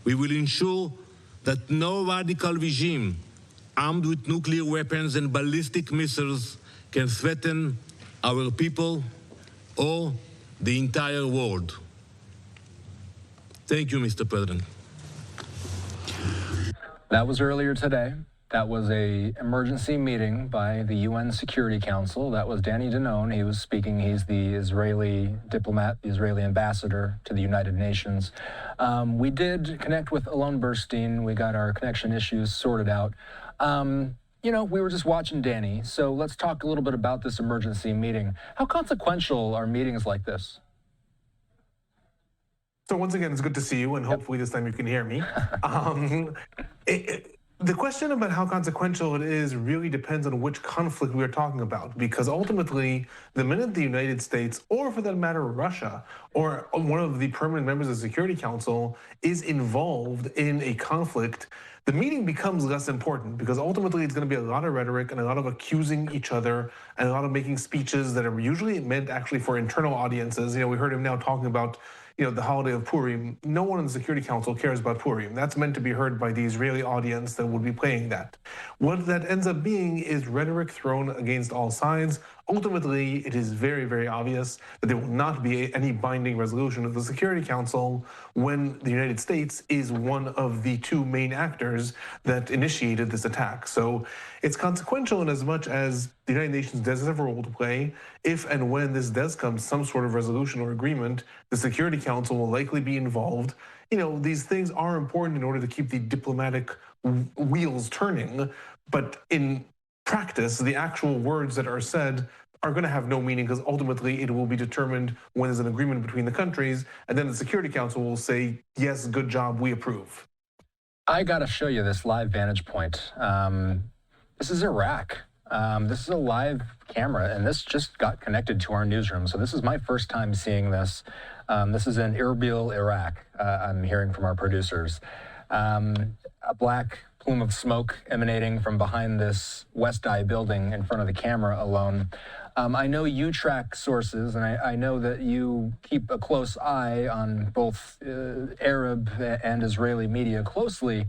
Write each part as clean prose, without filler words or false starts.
We will ensure that no radical regime armed with nuclear weapons and ballistic missiles can threaten our people or the entire world. Thank you, Mr. President. That was earlier today. That was an emergency meeting by the UN Security Council. That was Danny Danon. He was speaking. He's the Israeli diplomat, the Israeli ambassador to the United Nations. We did connect with Alon Burstein. We got our connection issues sorted out. You know, we were just watching Danny. So let's talk a little bit about this emergency meeting. How consequential are meetings like this? So once again, it's good to see you, and hopefully this time you can hear me. The question about how consequential it is really depends on which conflict we are talking about, because ultimately, the minute the United States, or for that matter, Russia, or one of the permanent members of the Security Council is involved in a conflict, the meeting becomes less important, because ultimately it's going to be a lot of rhetoric and a lot of accusing each other and a lot of making speeches that are usually meant actually for internal audiences. You know, we heard him now talking about the holiday of Purim. No one in the Security Council cares about Purim. That's meant to be heard by the Israeli audience that would be playing that. What that ends up being is rhetoric thrown against all sides. Ultimately, it is very, very obvious that there will not be any binding resolution of the Security Council when the United States is one of the two main actors that initiated this attack. So it's consequential in as much as the United Nations does have a role to play. If and when this does come to some sort of resolution or agreement, the Security Council will likely be involved. You know, these things are important in order to keep the diplomatic wheels turning, but in practice, the actual words that are said are going to have no meaning, because ultimately it will be determined when there's an agreement between the countries, and then the Security Council will say, yes, good job, we approve. I got to show you this live vantage point. This is Iraq. This is a live camera, and this just got connected to our newsroom. So this is my first time seeing this. This is in Erbil, Iraq. I'm hearing from our producers. A black plume of smoke emanating from behind this West Eye building in front of the camera alone. I know you track sources, and I know that you keep a close eye on both Arab and Israeli media closely.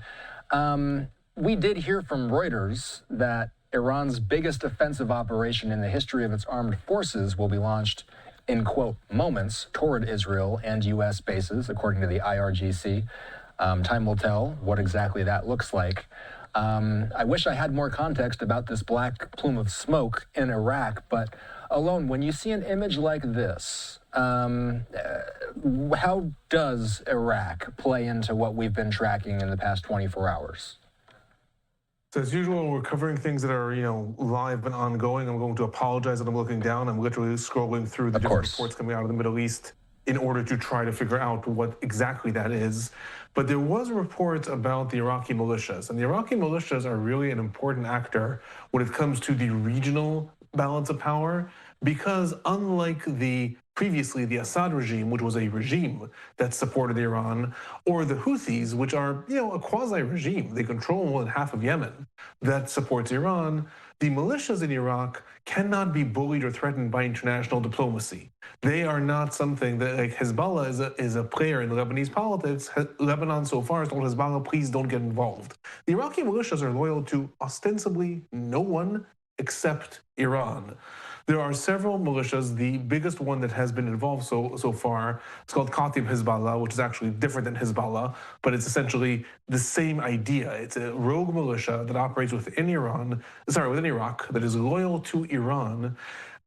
We did hear from Reuters that Iran's biggest offensive operation in the history of its armed forces will be launched in, quote, moments toward Israel and US bases, according to the IRGC. Time will tell what exactly that looks like. I wish I had more context about this black plume of smoke in Iraq, but Alon, when you see an image like this, how does Iraq play into what we've been tracking in the past 24 hours? So as usual, we're covering things that are, live and ongoing. I'm going to apologize that I'm looking down. I'm literally scrolling through the different reports coming out of the Middle East in order to try to figure out what exactly that is. But there was reports about the Iraqi militias, and the Iraqi militias are really an important actor when it comes to the regional balance of power, because unlike previously the Assad regime, which was a regime that supported Iran, or the Houthis, which are, a quasi-regime, they control more than half of Yemen, that supports Iran, the militias in Iraq cannot be bullied or threatened by international diplomacy. They are not something that, like Hezbollah is a player in Lebanese politics. Lebanon so far has told Hezbollah, please don't get involved. The Iraqi militias are loyal to ostensibly no one except Iran. There are several militias. The biggest one that has been involved so far is called Katib Hezbollah, which is actually different than Hezbollah, but it's essentially the same idea. It's a rogue militia that operates within Iraq, that is loyal to Iran.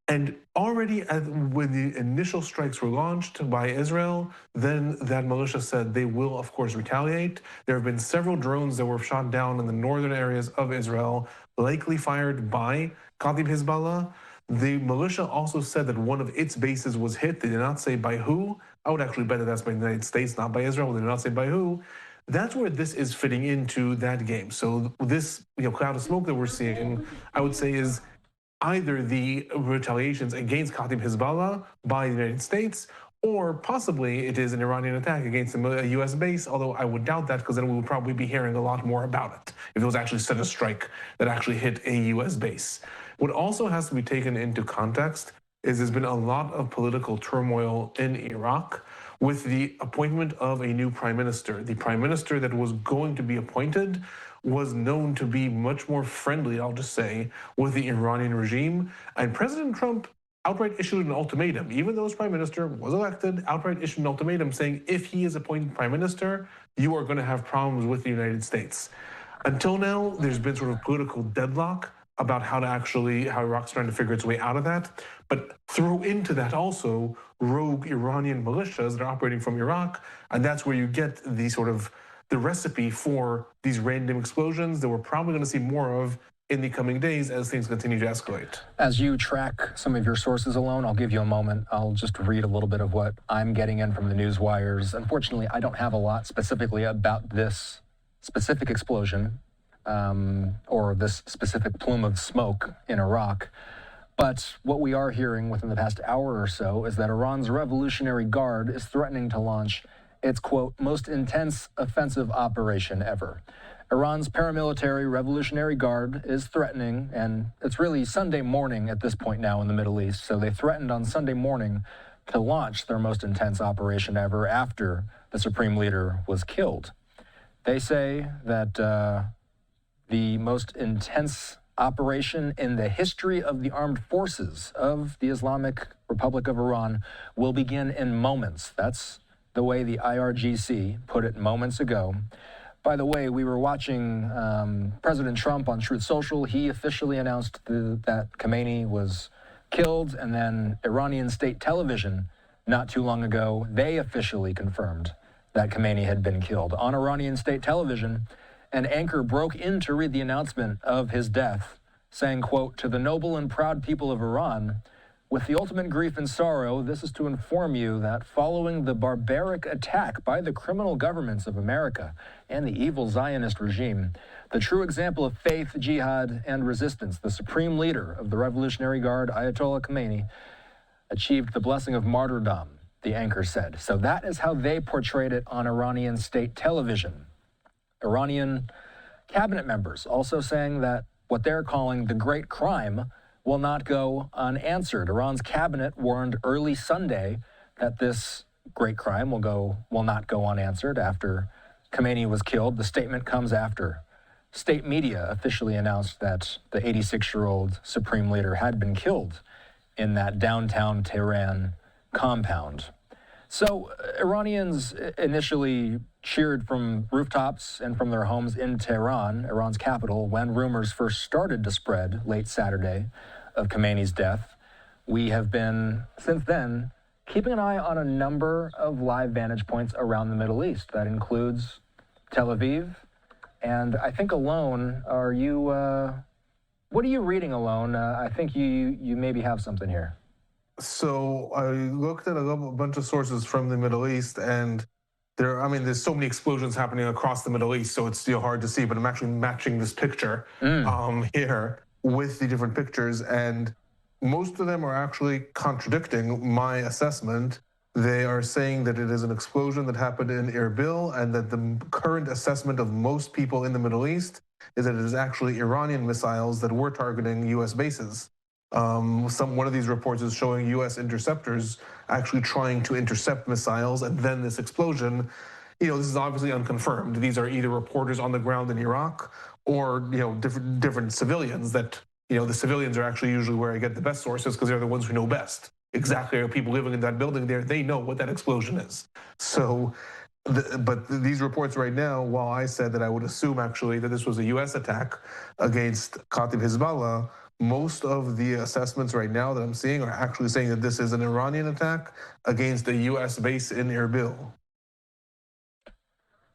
And already when the initial strikes were launched by Israel, then that militia said they will, of course, retaliate. There have been several drones that were shot down in the northern areas of Israel, likely fired by Katib Hezbollah. The militia also said that one of its bases was hit. They did not say by who. I would actually bet that that's by the United States, not by Israel. They did not say by who. That's where this is fitting into that game. So this cloud of smoke that we're seeing, I would say, is either the retaliations against Katib Hezbollah by the United States, or possibly it is an Iranian attack against a US base, although I would doubt that, because then we would probably be hearing a lot more about it if it was actually such a strike that actually hit a US base. What also has to be taken into context is there's been a lot of political turmoil in Iraq. with the appointment of a new prime minister. The prime minister that was going to be appointed was known to be much more friendly, I'll just say, with the Iranian regime. And President Trump outright issued an ultimatum, even though his prime minister was elected, outright issued an ultimatum saying if he is appointed prime minister, you are going to have problems with the United States. Until now, there's been sort of political deadlock about how Iraq's trying to figure its way out of that. But throw into that also rogue Iranian militias that are operating from Iraq, and that's where you get the recipe for these random explosions that we're probably going to see more of in the coming days as things continue to escalate. As you track some of your sources alone, I'll give you a moment. I'll just read a little bit of what I'm getting in from the news wires. Unfortunately, I don't have a lot specifically about this specific explosion or this specific plume of smoke in Iraq. But what we are hearing within the past hour or so is that Iran's Revolutionary Guard is threatening to launch its, quote, most intense offensive operation ever. Iran's paramilitary Revolutionary Guard is threatening, and it's really Sunday morning at this point now in the Middle East, so they threatened on Sunday morning to launch their most intense operation ever after the supreme leader was killed. They say that the most intense operation in the history of the armed forces of the Islamic Republic of Iran will begin in moments. That's the way the IRGC put it moments ago. By the way, we were watching President Trump on Truth Social. He officially announced that Khamenei was killed, and then Iranian state television, not too long ago, they officially confirmed that Khamenei had been killed. On Iranian state television, an anchor broke in to read the announcement of his death, saying, quote, "To the noble and proud people of Iran, with the ultimate grief and sorrow, this is to inform you that following the barbaric attack by the criminal governments of America and the evil Zionist regime, the true example of faith, jihad, and resistance, the supreme leader of the Revolutionary Guard, Ayatollah Khamenei, achieved the blessing of martyrdom," the anchor said. So that is how they portrayed it on Iranian state television. Iranian cabinet members also saying that what they're calling the great crime will not go unanswered. Iran's cabinet warned early Sunday that this great crime will not go unanswered after Khamenei was killed. The statement comes after state media officially announced that the 86-year-old supreme leader had been killed in that downtown Tehran compound. So Iranians initially cheered from rooftops and from their homes in Tehran, Iran's capital, when rumors first started to spread late Saturday of Khamenei's death. We have been, since then, keeping an eye on a number of live vantage points around the Middle East. That includes Tel Aviv. And I think Alon, what are you reading, Alon? I think you maybe have something here. So I looked at a bunch of sources from the Middle East, and there's so many explosions happening across the Middle East, so it's still hard to see, but I'm actually matching this picture here with the different pictures, and most of them are actually contradicting my assessment. They are saying that it is an explosion that happened in Erbil, and that the current assessment of most people in the Middle East is that it is actually Iranian missiles that were targeting US bases. One of these reports is showing US interceptors actually trying to intercept missiles, and then this explosion. This is obviously unconfirmed. These are either reporters on the ground in Iraq or different civilians that, the civilians are actually usually where I get the best sources because they're the ones who know best. Exactly, are people living in that building there, they know what that explosion is. So, but these reports right now, while I said that I would assume actually that this was a US attack against Khatib Hezbollah, most of the assessments right now that I'm seeing are actually saying that this is an Iranian attack against a US base in Erbil.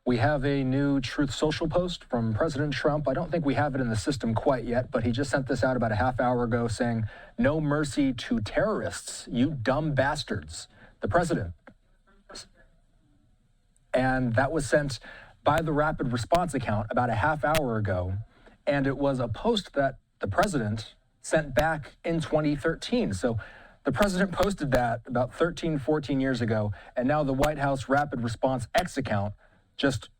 We have a new Truth Social post from President Trump. I don't think we have it in the system quite yet, but he just sent this out about a half hour ago saying, "No mercy to terrorists, you dumb bastards." The president. And that was sent by the Rapid Response account about a half hour ago. And it was a post that the president sent back in 2013. So the president posted that about 13, 14 years ago, and now the White House Rapid Response X account just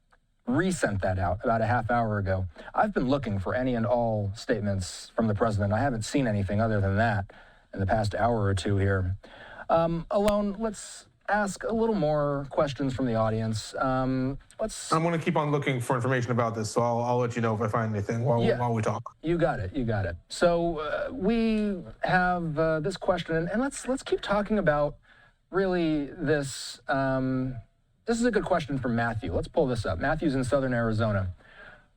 resent that out about a half hour ago. I've been looking for any and all statements from the president. I haven't seen anything other than that in the past hour or two here. Alon, let's ask a little more questions from the audience. I'm going to keep on looking for information about this, so I'll let you know if I find anything while we talk. You got it. You got it. So we have this question, and let's keep talking about really this. This is a good question from Matthew. Let's pull this up. Matthew's in southern Arizona.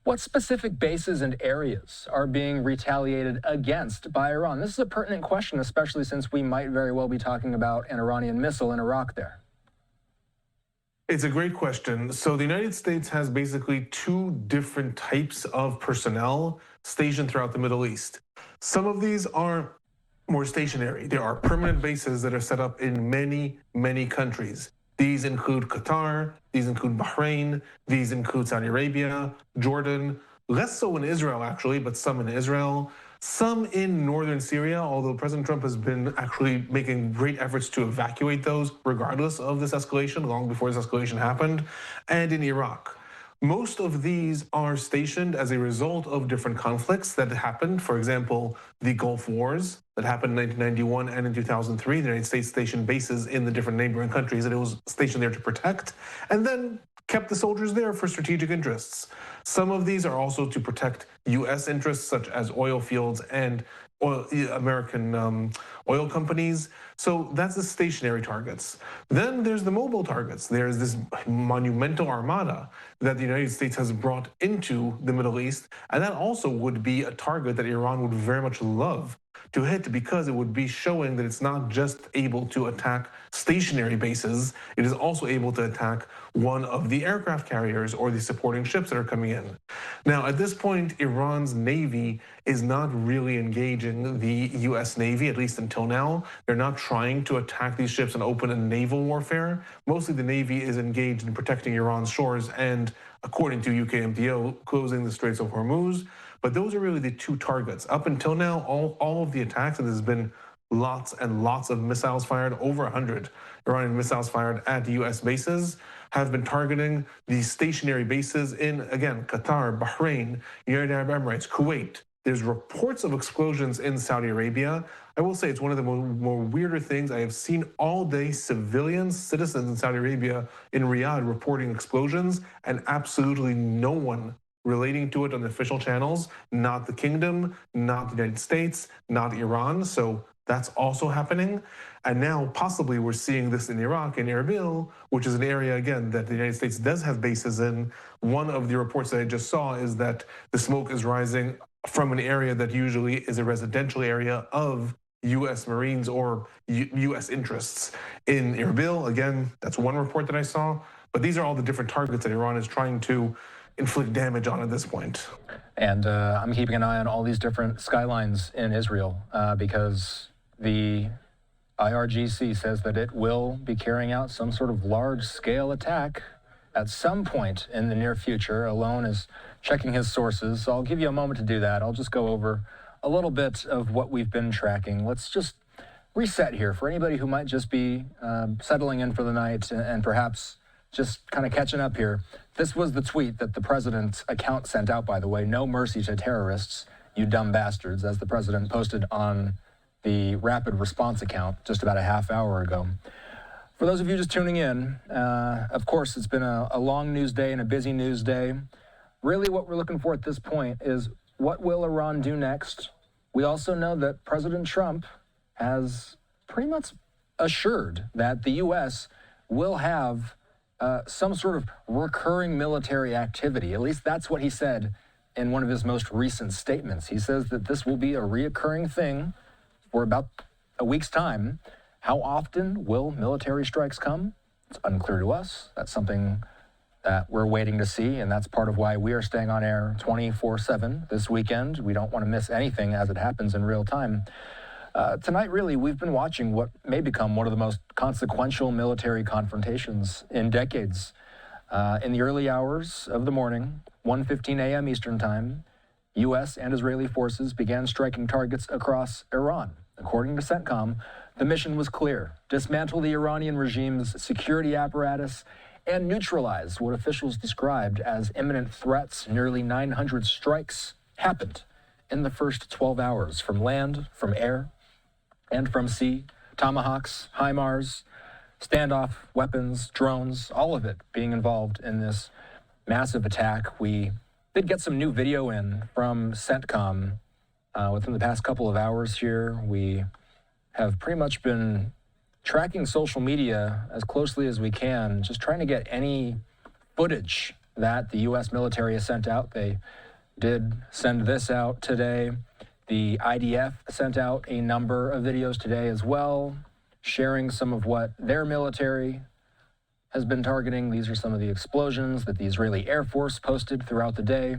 What specific bases and areas are being retaliated against by Iran? This is a pertinent question, especially since we might very well be talking about an Iranian missile in Iraq there. It's a great question. So the United States has basically two different types of personnel stationed throughout the Middle East. Some of these are more stationary. There are permanent bases that are set up in many, many countries. These include Qatar, these include Bahrain, these include Saudi Arabia, Jordan, less so in Israel actually, but some in Israel, some in northern Syria, although President Trump has been actually making great efforts to evacuate those regardless of this escalation, long before this escalation happened, and in Iraq. Most of these are stationed as a result of different conflicts that happened. For example, the Gulf Wars that happened in 1991 and in 2003. The United States stationed bases in the different neighboring countries that it was stationed there to protect, and then kept the soldiers there for strategic interests. Some of these are also to protect US interests, such as oil fields and American oil companies. So that's the stationary targets. Then there's the mobile targets. There's this monumental armada that the United States has brought into the Middle East. And that also would be a target that Iran would very much love to hit, because it would be showing that it's not just able to attack stationary bases, it is also able to attack one of the aircraft carriers or the supporting ships that are coming in. Now, at this point, Iran's Navy is not really engaging the US Navy, at least until now. They're not trying to attack these ships and open a naval warfare. Mostly the Navy is engaged in protecting Iran's shores and, according to UKMDO, closing the Straits of Hormuz. But those are really the two targets. Up until now, all of the attacks, and there's been lots and lots of missiles fired, over 100 Iranian missiles fired at US bases, have been targeting the stationary bases in, again, Qatar, Bahrain, United Arab Emirates, Kuwait. There's reports of explosions in Saudi Arabia. I will say it's one of the more weirder things. I have seen all day civilians, citizens in Saudi Arabia, in Riyadh, reporting explosions, and absolutely no one relating to it on the official channels, not the kingdom, not the United States, not Iran. So that's also happening. And now possibly we're seeing this in Iraq, in Erbil, which is an area, again, that the United States does have bases in. One of the reports that I just saw is that the smoke is rising from an area that usually is a residential area of US Marines or US interests in Erbil. Again, that's one report that I saw. But these are all the different targets that Iran is trying to inflict damage on at this point. And I'm keeping an eye on all these different skylines in Israel because the IRGC says that it will be carrying out some sort of large-scale attack at some point in the near future. Alon is checking his sources, so I'll give you a moment to do that. I'll just go over a little bit of what we've been tracking. Let's just reset here for anybody who might just be settling in for the night and perhaps just kind of catching up here. This was the tweet that the president's account sent out, by the way. No mercy to terrorists, you dumb bastards, as the president posted on the rapid response account just about a half hour ago. For those of you just tuning in, of course, it's been a long news day and a busy news day. Really what we're looking for at this point is, what will Iran do next? We also know that President Trump has pretty much assured that the US will have some sort of recurring military activity. At least that's what he said in one of his most recent statements. He says that this will be a reoccurring thing for about a week's time. How often will military strikes come? It's unclear to us. That's something that we're waiting to see, and that's part of why we are staying on air 24/7 this weekend. We don't want to miss anything as it happens in real time. Tonight, really, we've been watching what may become one of the most consequential military confrontations in decades. In the early hours of the morning, 1:15 a.m. Eastern Time, U.S. and Israeli forces began striking targets across Iran. According to CENTCOM, the mission was clear: dismantle the Iranian regime's security apparatus and neutralize what officials described as imminent threats. Nearly 900 strikes happened in the first 12 hours from land, from air, and from sea. Tomahawks, HIMARS, standoff, weapons, drones, all of it being involved in this massive attack. We did get some new video in from CENTCOM within the past couple of hours here. We have pretty much been tracking social media as closely as we can, just trying to get any footage that the U.S. military has sent out. They did send this out today. The IDF sent out a number of videos today as well, sharing some of what their military has been targeting. These are some of the explosions that the Israeli Air Force posted throughout the day.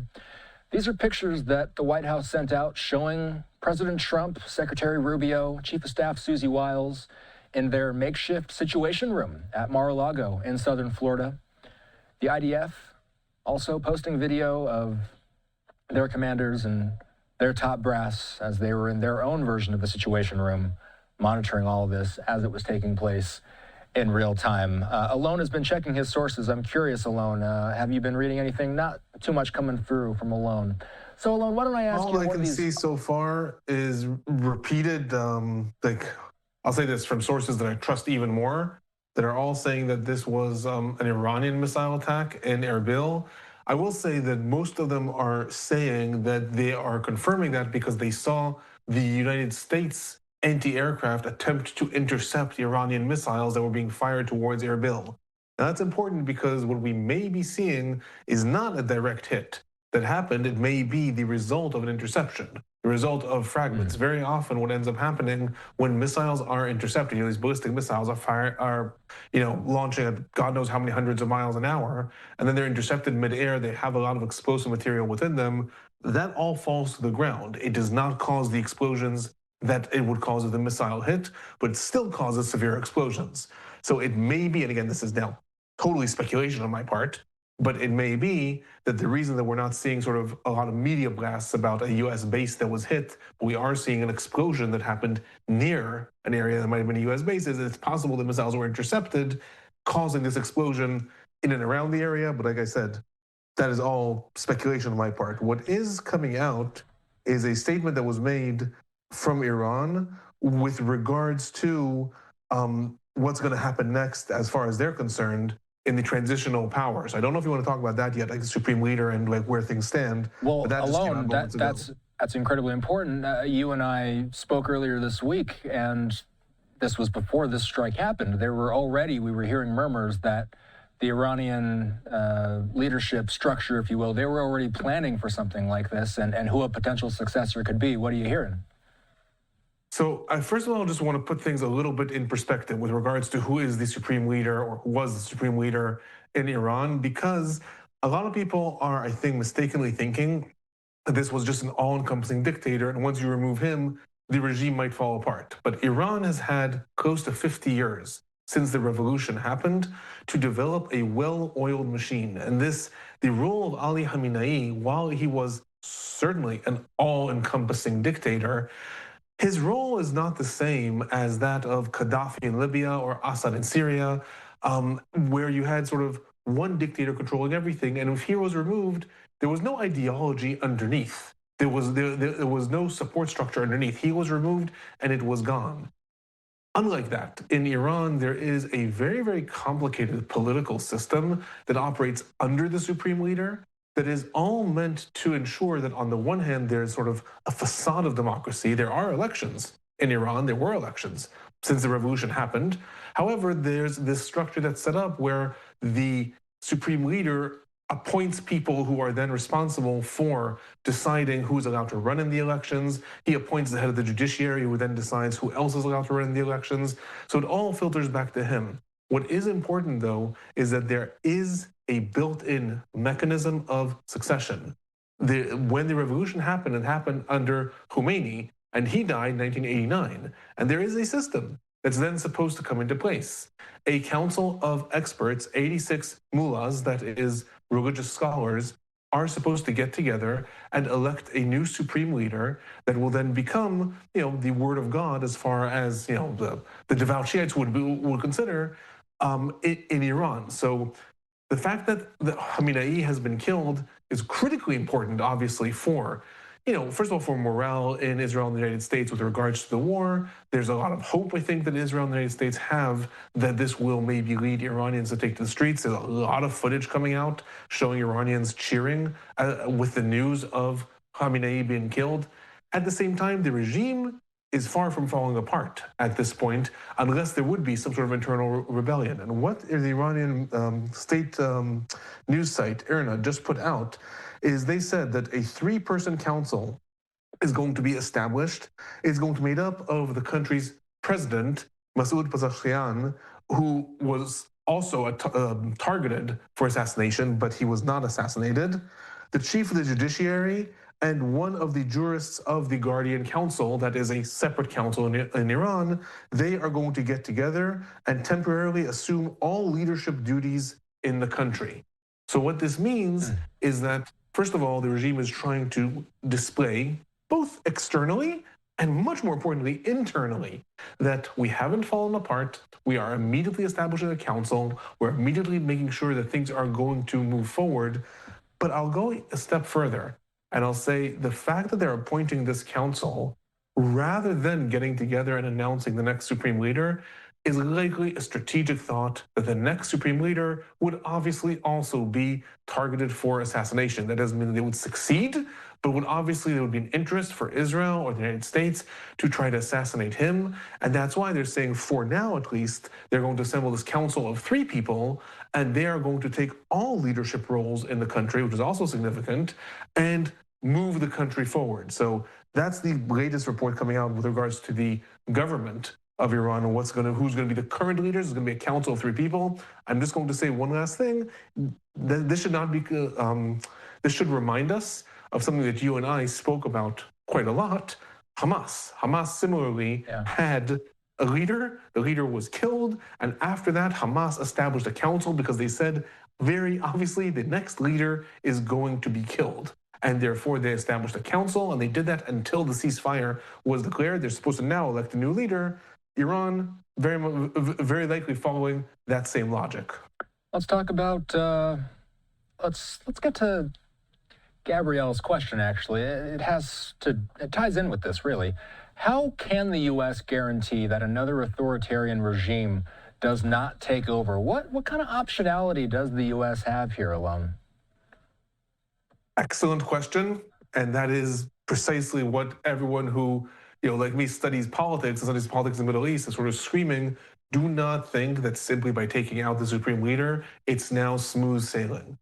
These are pictures that the White House sent out showing President Trump, Secretary Rubio, Chief of Staff Susie Wiles in their makeshift situation room at Mar-a-Lago in southern Florida. The IDF also posting video of their commanders and their top brass as they were in their own version of the situation room, monitoring all of this as it was taking place in real time. Alon has been checking his sources. I'm curious, Alon, have you been reading anything? Not too much coming through from Alon. So, Alon, why don't I ask you? All I can see so far is repeated, I'll say this from sources that I trust even more, that are all saying that this was an Iranian missile attack in Erbil. I will say that most of them are saying that they are confirming that because they saw the United States anti-aircraft attempt to intercept Iranian missiles that were being fired towards Erbil. Now that's important because what we may be seeing is not a direct hit that happened. It may be the result of an interception, the result of fragments. Very often what ends up happening when missiles are intercepted, these ballistic missiles are launching at God knows how many hundreds of miles an hour, and then they're intercepted midair. They have a lot of explosive material within them. That all falls to the ground. It does not cause the explosions that it would cause if the missile hit, but it still causes severe explosions. So it may be, and again, this is now totally speculation on my part, but it may be that the reason that we're not seeing sort of a lot of media blasts about a US base that was hit, but we are seeing an explosion that happened near an area that might have been a US base, is it's possible the missiles were intercepted, causing this explosion in and around the area. But like I said, that is all speculation on my part. What is coming out is a statement that was made from Iran with regards to what's going to happen next as far as they're concerned in the transitional powers. I don't know if you want to talk about that yet, like the supreme leader and like where things stand. Well, Alon, that's incredibly important. You and I spoke earlier this week, and this was before this strike happened. We were hearing murmurs that the Iranian leadership structure, if you will, they were already planning for something like this and who a potential successor could be. What are you hearing? So first of all, I just want to put things a little bit in perspective with regards to who is the supreme leader or who was the supreme leader in Iran, because a lot of people are, I think, mistakenly thinking that this was just an all-encompassing dictator, and once you remove him, the regime might fall apart. But Iran has had close to 50 years since the revolution happened to develop a well-oiled machine. And the role of Ali Khamenei, while he was certainly an all-encompassing dictator, his role is not the same as that of Gaddafi in Libya or Assad in Syria, where you had sort of one dictator controlling everything. And if he was removed, there was no ideology underneath. There was no support structure underneath. He was removed and it was gone. Unlike that, in Iran, there is a very, very complicated political system that operates under the supreme leader that is all meant to ensure that on the one hand, there's sort of a facade of democracy. There are elections in Iran, there were elections since the revolution happened. However, there's this structure that's set up where the supreme leader appoints people who are then responsible for deciding who's allowed to run in the elections. He appoints the head of the judiciary who then decides who else is allowed to run in the elections. So it all filters back to him. What is important though, is that there is a built-in mechanism of succession. When the revolution happened, it happened under Khomeini, and he died in 1989. And there is a system that's then supposed to come into place. A council of experts, 86 mullahs, that is religious scholars, are supposed to get together and elect a new supreme leader that will then become, the word of God as far as the devout Shiites would consider in Iran. So the fact that Khamenei has been killed is critically important, obviously, for first of all, for morale in Israel and the United States with regards to the war, there's a lot of hope, I think, that Israel and the United States have that this will maybe lead Iranians to take to the streets. There's a lot of footage coming out showing Iranians cheering with the news of Khamenei being killed. At the same time, the regime is far from falling apart at this point, unless there would be some sort of internal rebellion. And what the Iranian state news site, IRNA, just put out is they said that a 3-person council is going to be established. It's going to be made up of the country's president, Masoud Pezeshkian, who was also targeted for assassination, but he was not assassinated, the chief of the judiciary, and one of the jurists of the Guardian Council, that is a separate council in Iran. They are going to get together and temporarily assume all leadership duties in the country. So what this means is that, first of all, the regime is trying to display, both externally and much more importantly, internally, that we haven't fallen apart. We are immediately establishing a council. We're immediately making sure that things are going to move forward. But I'll go a step further. And I'll say the fact that they're appointing this council rather than getting together and announcing the next supreme leader is likely a strategic thought that the next supreme leader would obviously also be targeted for assassination. That doesn't mean that they would succeed, but there would be an interest for Israel or the United States to try to assassinate him. And that's why they're saying, for now at least, they're going to assemble this council of 3 people, and they are going to take all leadership roles in the country, which is also significant, and move the country forward. So that's the latest report coming out with regards to the government of Iran and who's going to be the current leaders. It's going to be a council of 3 people. I'm just going to say one last thing. This should not be. This should remind us of something that you and I spoke about quite a lot. Hamas. Hamas similarly had a leader. The leader was killed, and after that, Hamas established a council because they said very obviously the next leader is going to be killed. And therefore, they established a council, and they did that until the ceasefire was declared. They're supposed to now elect a new leader. Iran, very likely following that same logic. Let's talk about. Let's get to Gabrielle's question. Actually, it ties in with this really. How can the U.S. guarantee that another authoritarian regime does not take over? What kind of optionality does the U.S. have here alone? Excellent question, and that is precisely what everyone who, like me, studies politics in the Middle East is sort of screaming. Do not think that simply by taking out the supreme leader, it's now smooth sailing.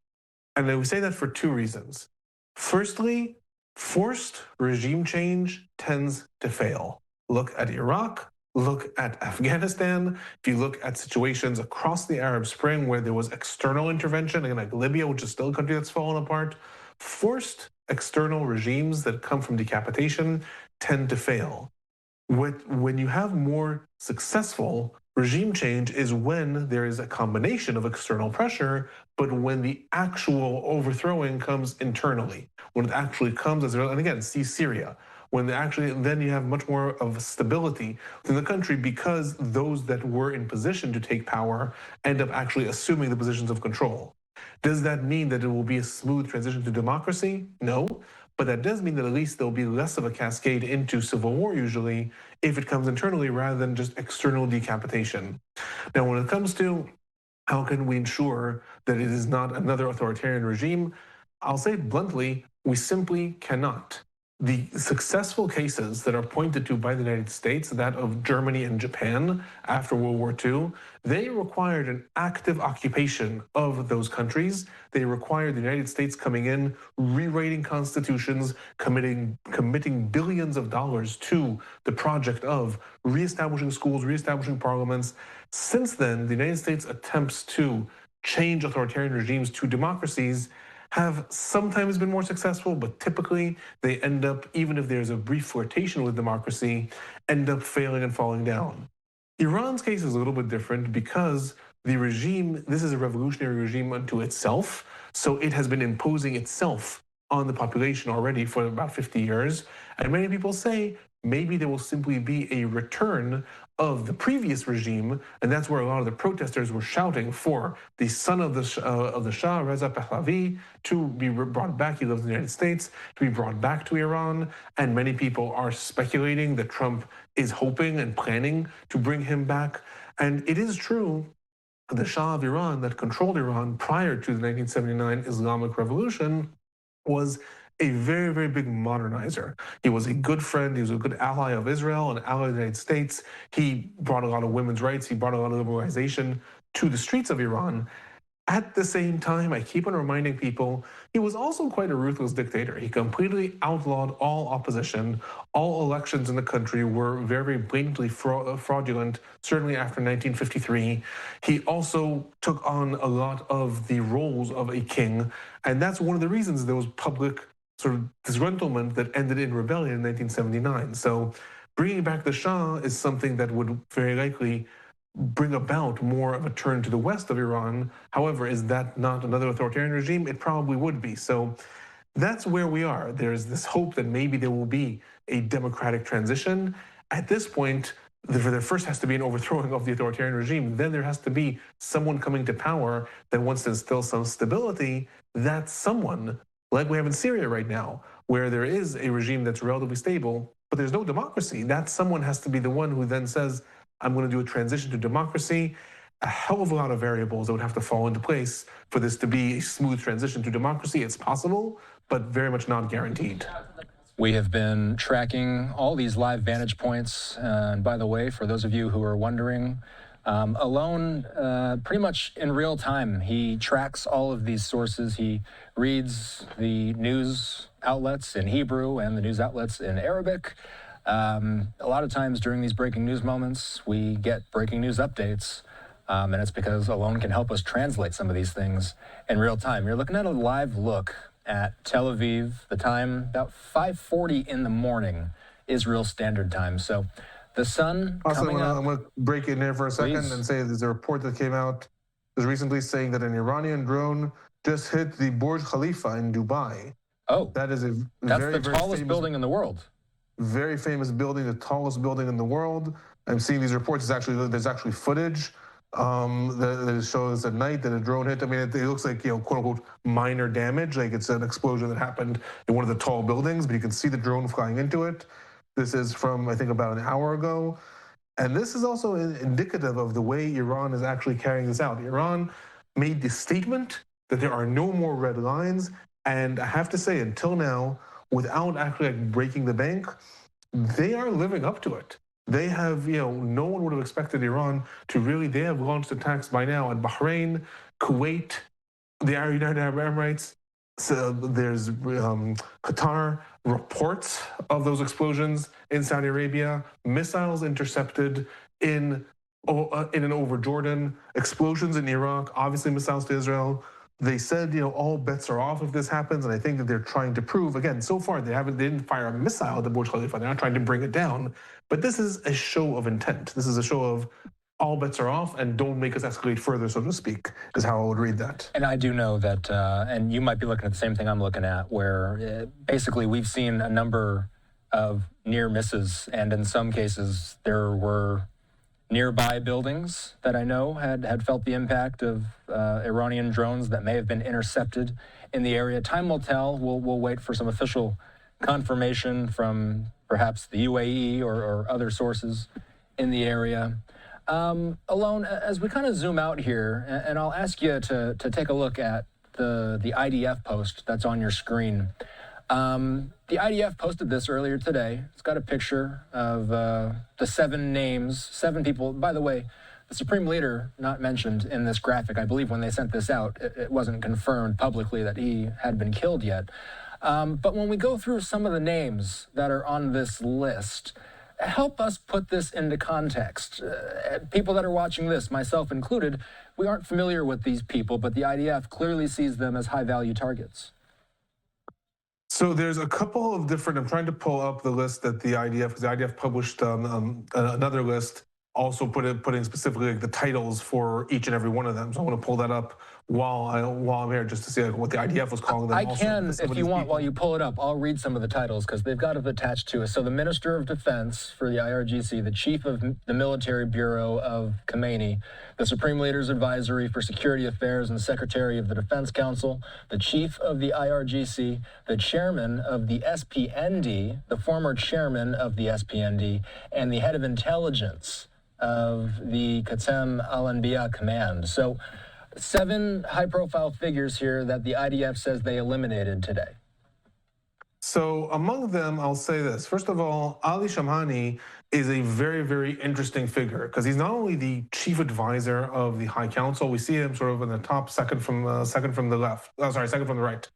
And we say that for 2 reasons. Firstly, forced regime change tends to fail. Look at Iraq, look at Afghanistan. If you look at situations across the Arab Spring where there was external intervention, again, like Libya, which is still a country that's fallen apart, forced external regimes that come from decapitation tend to fail. When you have more successful regime change is when there is a combination of external pressure, but when the actual overthrowing comes internally, when it actually comes as, and again, see Syria, then you have much more of stability within the country because those that were in position to take power end up actually assuming the positions of control. Does that mean that it will be a smooth transition to democracy? No, but that does mean that at least there'll be less of a cascade into civil war usually if it comes internally rather than just external decapitation. Now, when it comes to how can we ensure that it is not another authoritarian regime, I'll say it bluntly, we simply cannot. The successful cases that are pointed to by the United States, that of Germany and Japan after World War II, they required an active occupation of those countries. They required the United States coming in, rewriting constitutions, committing billions of dollars to the project of reestablishing schools, reestablishing parliaments. Since then, the United States attempts to change authoritarian regimes to democracies have sometimes been more successful, but typically they end up, even if there's a brief flirtation with democracy, end up failing and falling down. Iran's case is a little bit different because the regime, this is a revolutionary regime unto itself, so it has been imposing itself on the population already for about 50 years. And many people say maybe there will simply be a return of the previous regime, and that's where a lot of the protesters were shouting for the son of the Shah, Reza Pahlavi, to be brought back. He lives in the United States, to be brought back to Iran. And many people are speculating that Trump is hoping and planning to bring him back. And it is true, the Shah of Iran that controlled Iran prior to the 1979 Islamic Revolution was a very, very big modernizer. He was a good friend, he was a good ally of Israel, an ally of the United States. He brought a lot of women's rights, he brought a lot of liberalization to the streets of Iran. At the same time, I keep on reminding people, he was also quite a ruthless dictator. He completely outlawed all opposition. All elections in the country were very, very blatantly fraudulent, certainly after 1953. He also took on a lot of the roles of a king, and that's one of the reasons there was public sort of disgruntlement that ended in rebellion in 1979. So bringing back the Shah is something that would very likely bring about more of a turn to the west of Iran. However, is that not another authoritarian regime? It probably would be. So that's where we are. There's this hope that maybe there will be a democratic transition. At this point, there first has to be an overthrowing of the authoritarian regime. Then there has to be someone coming to power that wants to instill some stability. That someone, like we have in Syria right now, where there is a regime that's relatively stable, but there's no democracy. That someone has to be the one who then says, I'm going to do a transition to democracy. A hell of a lot of variables that would have to fall into place for this to be a smooth transition to democracy. It's possible, but very much not guaranteed. We have been tracking all these live vantage points. And by the way, for those of you who are wondering, Alon, pretty much in real time, he tracks all of these sources. He reads the news outlets in Hebrew and the news outlets in Arabic. A lot of times during these breaking news moments, we get breaking news updates, and it's because Alon can help us translate some of these things in real time. You're looking at a live look at Tel Aviv, the time about 5:40 in the morning, Israel Standard Time. So the sun coming up. I'm going to break in there for a second and say there's a report that came out recently saying that an Iranian drone just hit the Burj Khalifa in Dubai. Oh, that's the tallest building in the world. Very famous building, the tallest building in the world. I'm seeing these reports. There's actually footage that shows at night that a drone hit. I mean, it looks like, quote unquote, minor damage, like it's an explosion that happened in one of the tall buildings, but you can see the drone flying into it. This is from, I think, about an hour ago. And this is also indicative of the way Iran is actually carrying this out. Iran made the statement that there are no more red lines. And I have to say, until now, without actually breaking the bank, they are living up to it. They have, no one would have expected Iran to really, they have launched attacks by now at Bahrain, Kuwait, the United Arab Emirates. So there's Qatar, reports of those explosions in Saudi Arabia, missiles intercepted in and over Jordan, explosions in Iraq, obviously missiles to Israel. They said, all bets are off if this happens, and I think that they're trying to prove, again, so far they didn't fire a missile at the Burj Khalifa, they're not trying to bring it down, but this is a show of intent. This is a show of all bets are off and don't make us escalate further, so to speak, is how I would read that. And I do know that, and you might be looking at the same thing I'm looking at, where basically we've seen a number of near misses, and in some cases there were nearby buildings that I know had felt the impact of Iranian drones that may have been intercepted in the area. Time will tell. We'll wait for some official confirmation from perhaps the UAE or other sources in the area. Alon, as we kind of zoom out here, and I'll ask you to take a look at the IDF post that's on your screen. The IDF posted this earlier today. It's got a picture of the 7 people. By the way, the Supreme Leader not mentioned in this graphic. I believe when they sent this out, it wasn't confirmed publicly that he had been killed yet. But when we go through some of the names that are on this list, help us put this into context. People that are watching this, myself included, we aren't familiar with these people, but the IDF clearly sees them as high-value targets. So there's a couple of different, I'm trying to pull up the list that the IDF, because the IDF published another list, also putting specifically the titles for each and every one of them. So I want to pull that up while I'm here, just to see like what the IDF was calling them. I can, if you want, while you pull it up, I'll read some of the titles because they've got it attached to us. So the Minister of Defense for the IRGC, the Chief of the Military Bureau of Khomeini, the Supreme Leader's Advisory for Security Affairs and Secretary of the Defense Council, the Chief of the IRGC, the Chairman of the SPND, the former Chairman of the SPND, and the Head of Intelligence of the Qassem Al-Anbiya Command. So 7 high-profile figures here that the IDF says they eliminated today. So among them, I'll say this. First of all, Ali Shamhani is a very, very interesting figure because he's not only the chief advisor of the High Council. We see him sort of in the top, second from the left. Second from the right.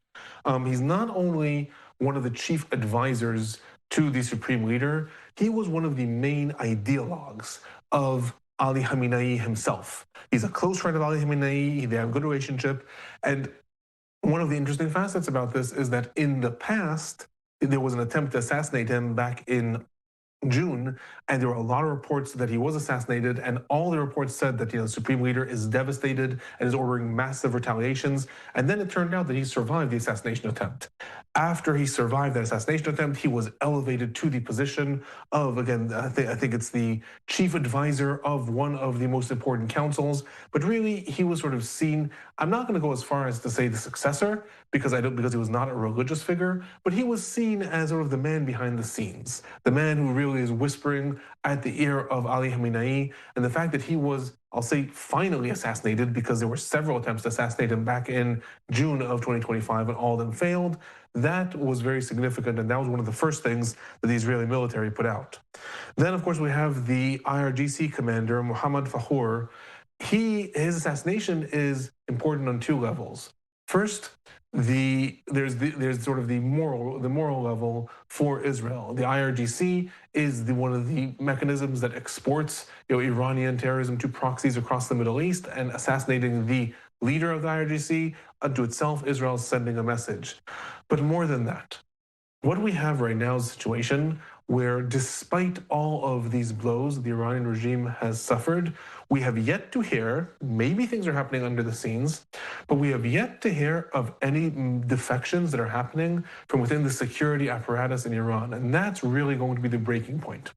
He's not only one of the chief advisors to the Supreme Leader, he was one of the main ideologues of Ali Khamenei himself. He's a close friend of Ali Khamenei. They have a good relationship. And one of the interesting facets about this is that in the past, there was an attempt to assassinate him back in June, and there were a lot of reports that he was assassinated, and all the reports said that the Supreme Leader is devastated and is ordering massive retaliations. And then it turned out that he survived the assassination attempt. After he survived that assassination attempt, he was elevated to the position of, again, I think it's the chief advisor of one of the most important councils. But really, he was sort of seen. I'm not going to go as far as to say the successor because he was not a religious figure, but he was seen as sort of the man behind the scenes, the man who really is whispering at the ear of Ali Khamenei. And the fact that he was, I'll say, finally assassinated, because there were several attempts to assassinate him back in June of 2025 and all of them failed, that was very significant, and that was one of the first things that the Israeli military put out. Then, of course, we have the IRGC commander, Mohammad Fahour. His assassination is important on 2 levels. First, there's sort of the moral level for Israel. The IRGC is one of the mechanisms that exports Iranian terrorism to proxies across the Middle East, and assassinating the leader of the IRGC unto itself, Israel is sending a message. But more than that, what we have right now is a situation where, despite all of these blows the Iranian regime has suffered, we have yet to hear, maybe things are happening under the scenes, but we have yet to hear of any defections that are happening from within the security apparatus in Iran. And that's really going to be the breaking point,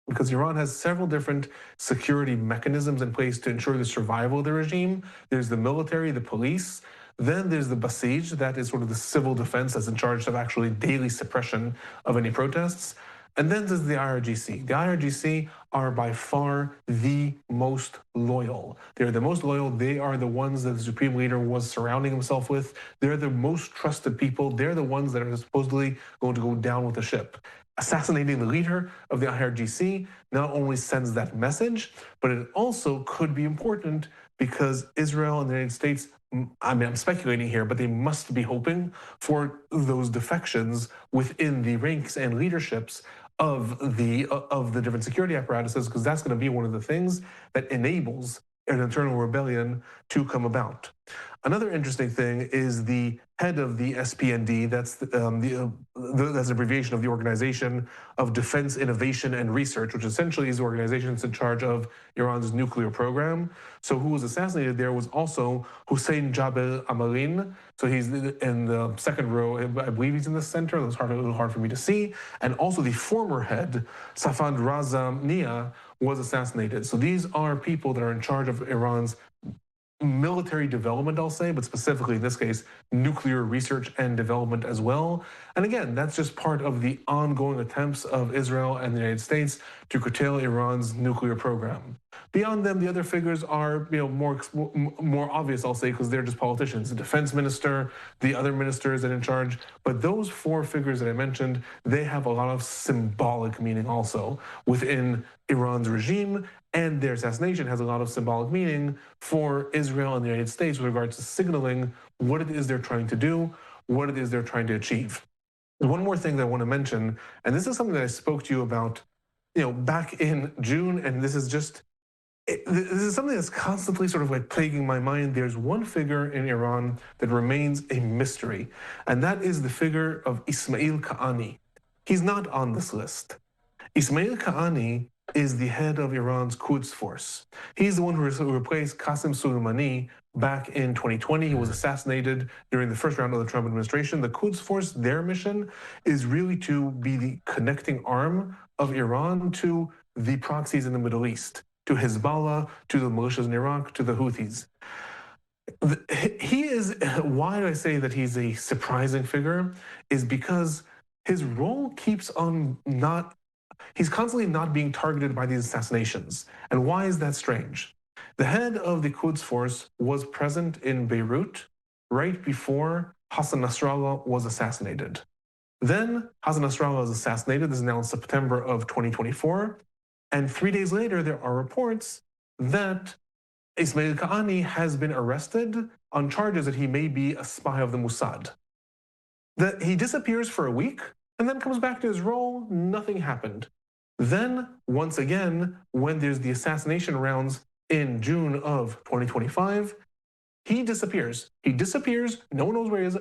because Iran has several different security mechanisms in place to ensure the survival of the regime. There's the military, the police. Then there's the Basij, that is sort of the civil defense that's in charge of actually daily suppression of any protests. And then there's the IRGC. The IRGC are by far the most loyal. They're the most loyal. They are the ones that the Supreme Leader was surrounding himself with. They're the most trusted people. They're the ones that are supposedly going to go down with the ship. Assassinating the leader of the IRGC not only sends that message, but it also could be important because Israel and the United States, I mean, I'm speculating here, but they must be hoping for those defections within the ranks and leaderships of the different security apparatuses, because that's going to be one of the things that enables an internal rebellion to come about. Another interesting thing is the head of the SPND, that's an abbreviation of the Organization of Defense Innovation and Research, which essentially is the organization that's in charge of Iran's nuclear program. So who was assassinated there was also Hussein Jabal Amarin. So he's in the second row, I believe he's in the center. It was a little hard for me to see. And also the former head, Safand Raza Nia, was assassinated. So these are people that are in charge of Iran's military development, I'll say, but specifically in this case, nuclear research and development as well. And again, that's just part of the ongoing attempts of Israel and the United States to curtail Iran's nuclear program. Beyond them, the other figures are more obvious, I'll say, because they're just politicians. The defense minister, the other ministers that are in charge. But those 4 figures that I mentioned, they have a lot of symbolic meaning also within Iran's regime, and their assassination has a lot of symbolic meaning for Israel and the United States with regards to signaling what it is they're trying to do, what it is they're trying to achieve. One more thing that I want to mention, and this is something that I spoke to you about, back in June, and this is something that's constantly sort of like plaguing my mind. There's one figure in Iran that remains a mystery, and that is the figure of Ismail Qaani. He's not on this list. Ismail Qaani is the head of Iran's Quds force. He's the one who replaced Qasem Soleimani back in 2020. He was assassinated during the first round of the Trump administration. The Quds Force, their mission is really to be the connecting arm of Iran to the proxies in the Middle East, to Hezbollah, to the militias in Iraq, to the Houthis. He is, why do I say that he's a surprising figure, is because his role keeps on he's constantly not being targeted by these assassinations. And why is that strange? The head of the Quds Force was present in Beirut right before Hassan Nasrallah was assassinated. Then Hassan Nasrallah was assassinated. This is now in September of 2024. And 3 days later, there are reports that Ismail Qaani has been arrested on charges that he may be a spy of the Mossad. That he disappears for a week and then comes back to his role, nothing happened. Then, once again, when there's the assassination rounds in June of 2025, he disappears. No one knows where he is.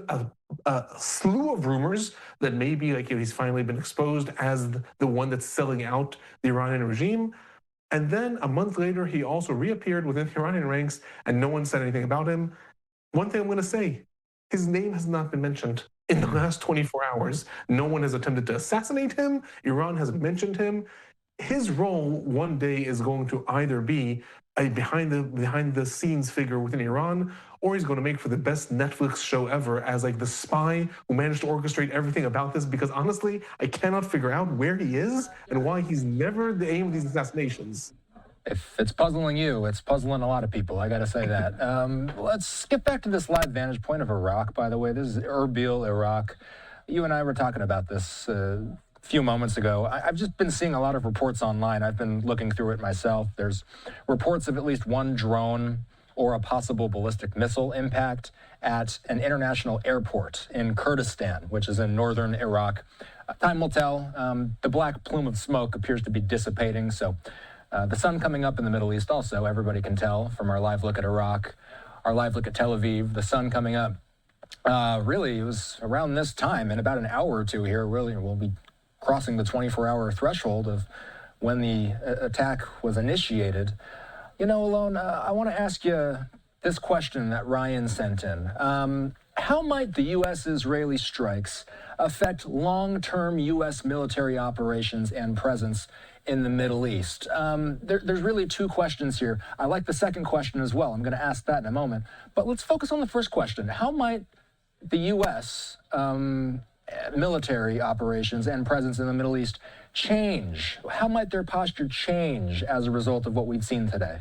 A slew of rumors that maybe like he's finally been exposed as the one that's selling out the Iranian regime. And then a month later, he also reappeared within the Iranian ranks and no one said anything about him. One thing I'm gonna say, his name has not been mentioned. In the last 24 hours, no one has attempted to assassinate him. Iran hasn't mentioned him. His role one day is going to either be a behind the scenes figure within Iran, or he's going to make for the best Netflix show ever as like the spy who managed to orchestrate everything about this, because honestly, I cannot figure out where he is and why he's never the aim of these assassinations. If it's puzzling you, it's puzzling a lot of people, I gotta say that. Let's get back to this live vantage point of Iraq, by the way. This is Erbil, Iraq. You and I were talking about this a few moments ago. I've just been seeing a lot of reports online. I've been looking through it myself. There's reports of at least one drone or a possible ballistic missile impact at an international airport in Kurdistan, which is in northern Iraq. Time will tell. The black plume of smoke appears to be dissipating, so the sun coming up in the Middle East also, everybody can tell from our live look at Iraq, our live look at Tel Aviv, the sun coming up. Really, it was around this time, in about an hour or two here, really, we'll be crossing the 24-hour threshold of when the attack was initiated. You know, Alon, I want to ask you this question that Ryan sent in. How might the U.S.-Israeli strikes affect long-term U.S. military operations and presence in the Middle East? There's really two questions here. I like the second question as well. I'm going to ask that in a moment. But let's focus on the first question. How might the U.S. Military operations and presence in the Middle East change? How might their posture change as a result of what we've seen today?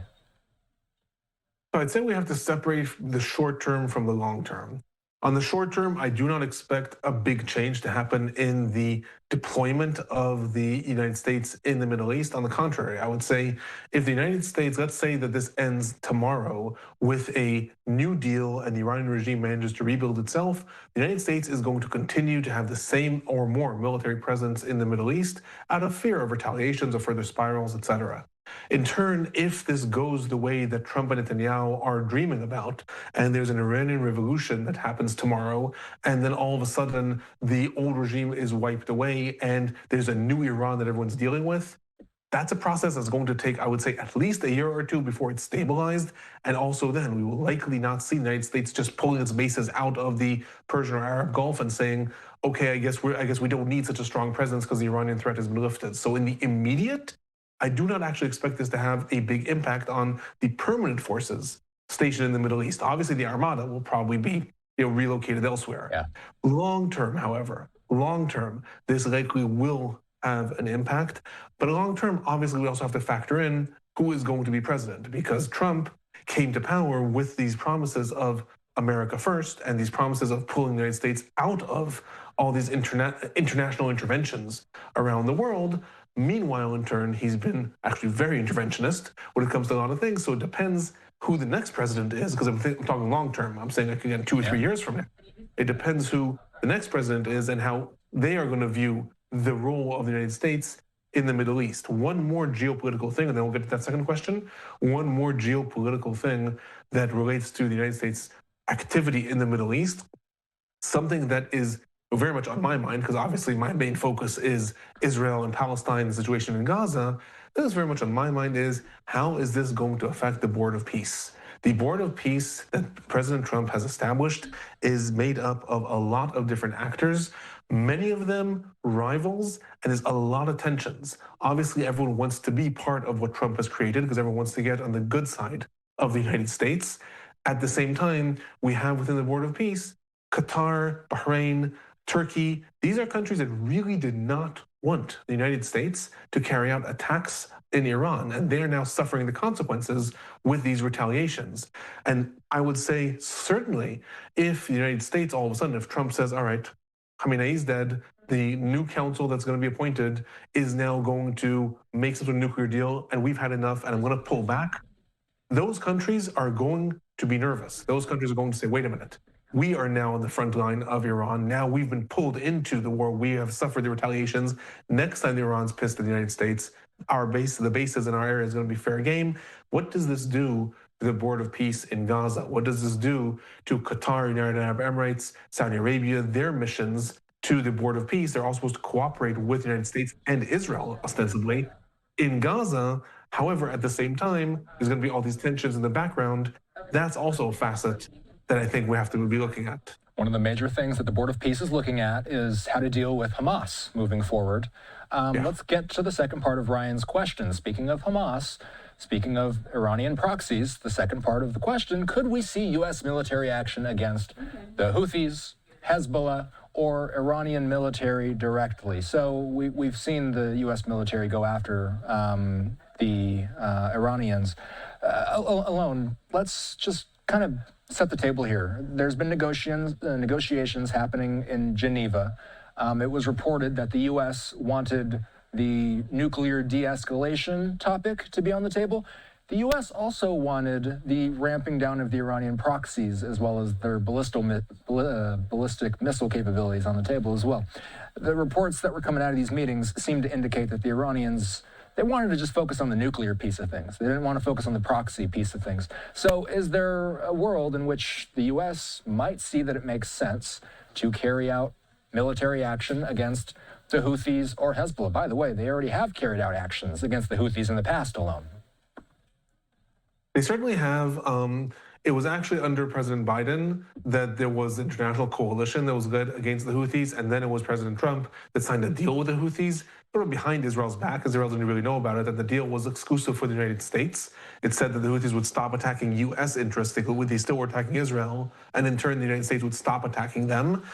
So I'd say we have to separate the short term from the long term. On the short term, I do not expect a big change to happen in the deployment of the United States in the Middle East. On the contrary, I would say if the United States, let's say that this ends tomorrow with a new deal and the Iranian regime manages to rebuild itself, the United States is going to continue to have the same or more military presence in the Middle East out of fear of retaliations or further spirals, etc. In turn, if this goes the way that Trump and Netanyahu are dreaming about, and there's an Iranian revolution that happens tomorrow, and then all of a sudden the old regime is wiped away and there's a new Iran that everyone's dealing with, that's a process that's going to take, I would say, at least a year or two before it's stabilized. And also then we will likely not see the United States just pulling its bases out of the Persian or Arab Gulf and saying, okay, I guess we don't need such a strong presence because the Iranian threat has been lifted. So in the immediate, I do not actually expect this to have a big impact on the permanent forces stationed in the Middle East. Obviously, the Armada will probably be relocated elsewhere. Yeah. Long term, however, this likely will have an impact. But long term, obviously, we also have to factor in who is going to be president, because Trump came to power with these promises of America first and these promises of pulling the United States out of all these international interventions around the world. Meanwhile, in turn, he's been actually very interventionist when it comes to a lot of things. So it depends who the next president is, because I'm talking long term. I'm saying like again 2 or 3 years from now. It depends who the next president is and how they are going to view the role of the United States in the Middle East. One more geopolitical thing, and then we'll get to that second question. One more geopolitical thing that relates to the United States activity in the Middle East, something that is very much on my mind, because obviously my main focus is Israel and Palestine, the situation in Gaza. This is very much on my mind is, how is this going to affect the board of peace? The Board of Peace that President Trump has established is made up of a lot of different actors, many of them rivals, and there's a lot of tensions. Obviously, everyone wants to be part of what Trump has created because everyone wants to get on the good side of the United States. At the same time, we have within the Board of Peace, Qatar, Bahrain, Turkey. These are countries that really did not want the United States to carry out attacks in Iran, and they are now suffering the consequences with these retaliations. And I would say certainly if the United States all of a sudden, if Trump says, all right, Khamenei's dead, the new council that's going to be appointed is now going to make some sort of nuclear deal, and we've had enough, and I'm going to pull back. Those countries are going to be nervous. Those countries are going to say, wait a minute, we are now on the front line of Iran. Now we've been pulled into the war. We have suffered the retaliations. Next time Iran's pissed at the United States, the bases in our area is going to be fair game. What does this do to the Board of Peace in Gaza? What does this do to Qatar, United Arab Emirates, Saudi Arabia, their missions to the Board of Peace? They're all supposed to cooperate with the United States and Israel, ostensibly, in Gaza. However, at the same time, there's going to be all these tensions in the background. That's also a facet that I think we have to be looking at. One of the major things that the Board of Peace is looking at is how to deal with Hamas moving forward. Let's get to the second part of Ryan's question. Speaking of Hamas, speaking of Iranian proxies, the second part of the question, could we see U.S. military action against the Houthis, Hezbollah, or Iranian military directly? So we've seen the U.S. military go after the Iranians alone. Let's just kind of set the table here. There's been negotiations happening in Geneva. It was reported that the U.S. wanted the nuclear de-escalation topic to be on the table. The U.S. also wanted the ramping down of the Iranian proxies as well as their ballistic missile capabilities on the table as well. The reports that were coming out of these meetings seem to indicate that the Iranians, they wanted to just focus on the nuclear piece of things. They didn't want to focus on the proxy piece of things. So is there a world in which the U.S. might see that it makes sense to carry out military action against the Houthis or Hezbollah? By the way, they already have carried out actions against the Houthis in the past alone. They certainly have. It was actually under President Biden that there was an international coalition that was led against the Houthis, and then it was President Trump that signed a deal with the Houthis, sort of behind Israel's back. Israel didn't really know about it, and the deal was exclusive for the United States. It said that the Houthis would stop attacking U.S. interests. They still were attacking Israel, and in turn, the United States would stop attacking them.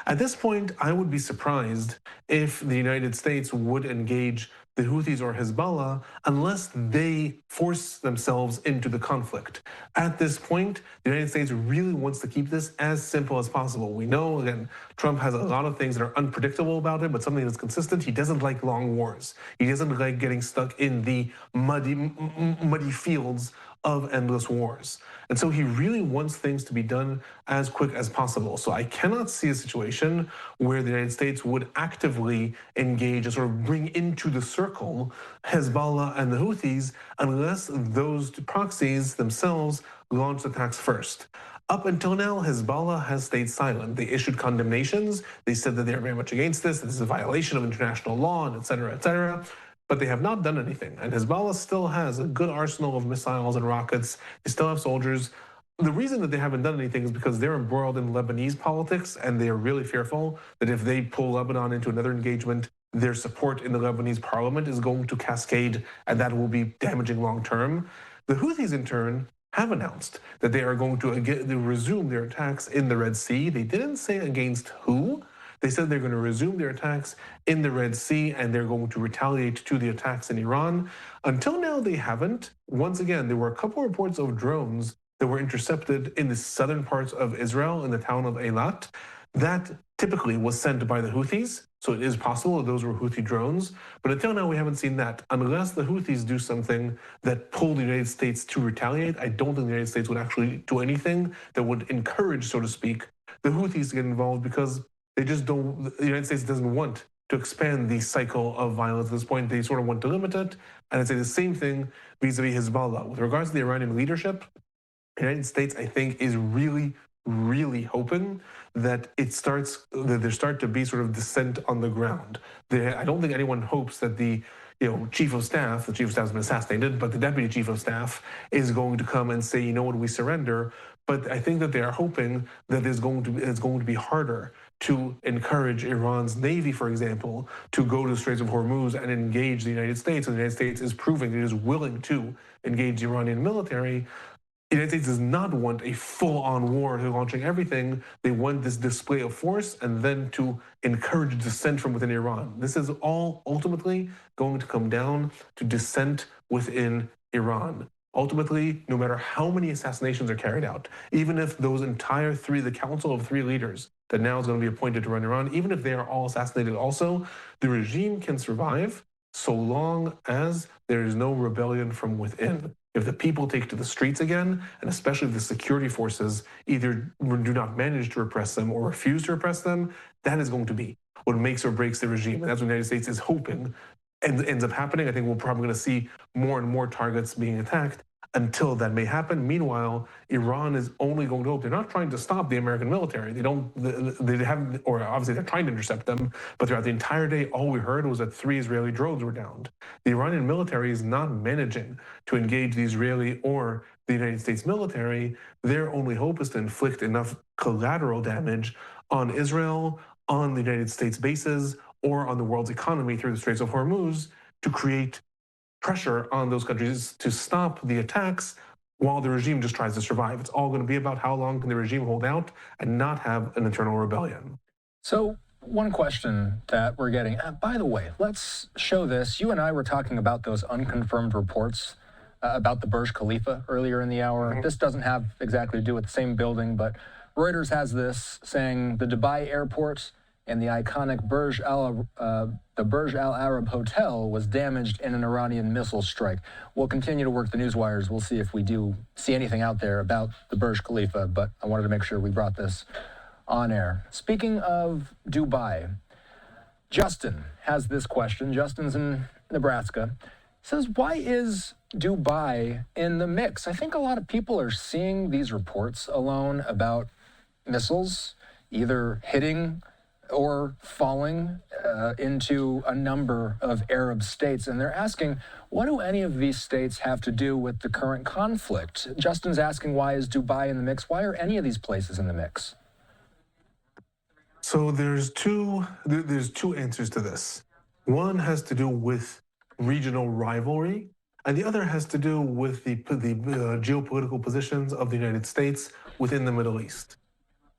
At this point, I would be surprised if the United States would engage the Houthis or Hezbollah unless they force themselves into the conflict. At this point, the United States really wants to keep this as simple as possible. We know, again, Trump has a lot of things that are unpredictable about him, but something that's consistent. He doesn't like long wars. He doesn't like getting stuck in the muddy fields of endless wars. And so he really wants things to be done as quick as possible. So I cannot see a situation where the United States would actively engage and sort of bring into the circle Hezbollah and the Houthis unless those proxies themselves launch attacks first. Up until now, Hezbollah has stayed silent. They issued condemnations. They said that they're very much against this. This is a violation of international law, and et cetera, et cetera. But they have not done anything. And Hezbollah still has a good arsenal of missiles and rockets. They still have soldiers. The reason that they haven't done anything is because they're embroiled in Lebanese politics, and they are really fearful that if they pull Lebanon into another engagement, their support in the Lebanese parliament is going to cascade, and that will be damaging long term. The Houthis, in turn, have announced that they are going to resume their attacks in the Red Sea. They didn't say against who. They said they're going to resume their attacks in the Red Sea, and they're going to retaliate to the attacks in Iran. Until now, they haven't. Once again, there were a couple reports of drones that were intercepted in the southern parts of Israel, in the town of Eilat. That typically was sent by the Houthis, so it is possible that those were Houthi drones. But until now, we haven't seen that. Unless the Houthis do something that pull the United States to retaliate, I don't think the United States would actually do anything that would encourage, so to speak, the Houthis to get involved, because they just don't, the United States doesn't want to expand the cycle of violence at this point. They sort of want to limit it. And I'd say the same thing vis-a-vis Hezbollah. With regards to the Iranian leadership, the United States, I think, is really hoping that there start to be sort of dissent on the ground. I don't think anyone hopes that the chief of staff, the chief of staff has been assassinated, but the deputy chief of staff is going to come and say, you know what, we surrender. But I think that they are hoping that it's going to be harder to encourage Iran's Navy, for example, to go to the Straits of Hormuz and engage the United States. And the United States is proving it is willing to engage the Iranian military. The United States does not want a full-on war to launching everything. They want this display of force and then to encourage dissent from within Iran. This is all ultimately going to come down to dissent within Iran. Ultimately, no matter how many assassinations are carried out, even if those entire the council of 3 leaders that now is going to be appointed to run Iran, even if they are all assassinated also, the regime can survive so long as there is no rebellion from within. If the people take to the streets again, and especially the security forces either do not manage to repress them or refuse to repress them, that is going to be what makes or breaks the regime. And that's what the United States is hoping and ends up happening. I think we're probably going to see more and more targets being attacked until that may happen. Meanwhile, Iran is only going to hope. They're not trying to stop the American military. They haven't, or obviously they're trying to intercept them, but throughout the entire day, all we heard was that 3 Israeli drones were downed. The Iranian military is not managing to engage the Israeli or the United States military. Their only hope is to inflict enough collateral damage on Israel, on the United States bases, or on the world's economy through the Straits of Hormuz to create pressure on those countries to stop the attacks while the regime just tries to survive. It's all going to be about how long can the regime hold out and not have an internal rebellion. So one question that we're getting, by the way, let's show this. You and I were talking about those unconfirmed reports about the Burj Khalifa earlier in the hour. This doesn't have exactly to do with the same building, but Reuters has this saying the Dubai airport and the iconic Burj Al Arab Hotel was damaged in an Iranian missile strike. We'll continue to work the news wires. We'll see if we do see anything out there about the Burj Khalifa, but I wanted to make sure we brought this on air. Speaking of Dubai, Justin has this question. Justin's in Nebraska. He says, why is Dubai in the mix? I think a lot of people are seeing these reports alone about missiles either hitting or falling into a number of Arab states. And they're asking, what do any of these states have to do with the current conflict? Justin's asking, why is Dubai in the mix? Why are any of these places in the mix? So there's two answers to this. One has to do with regional rivalry, and the other has to do with the geopolitical positions of the United States within the Middle East.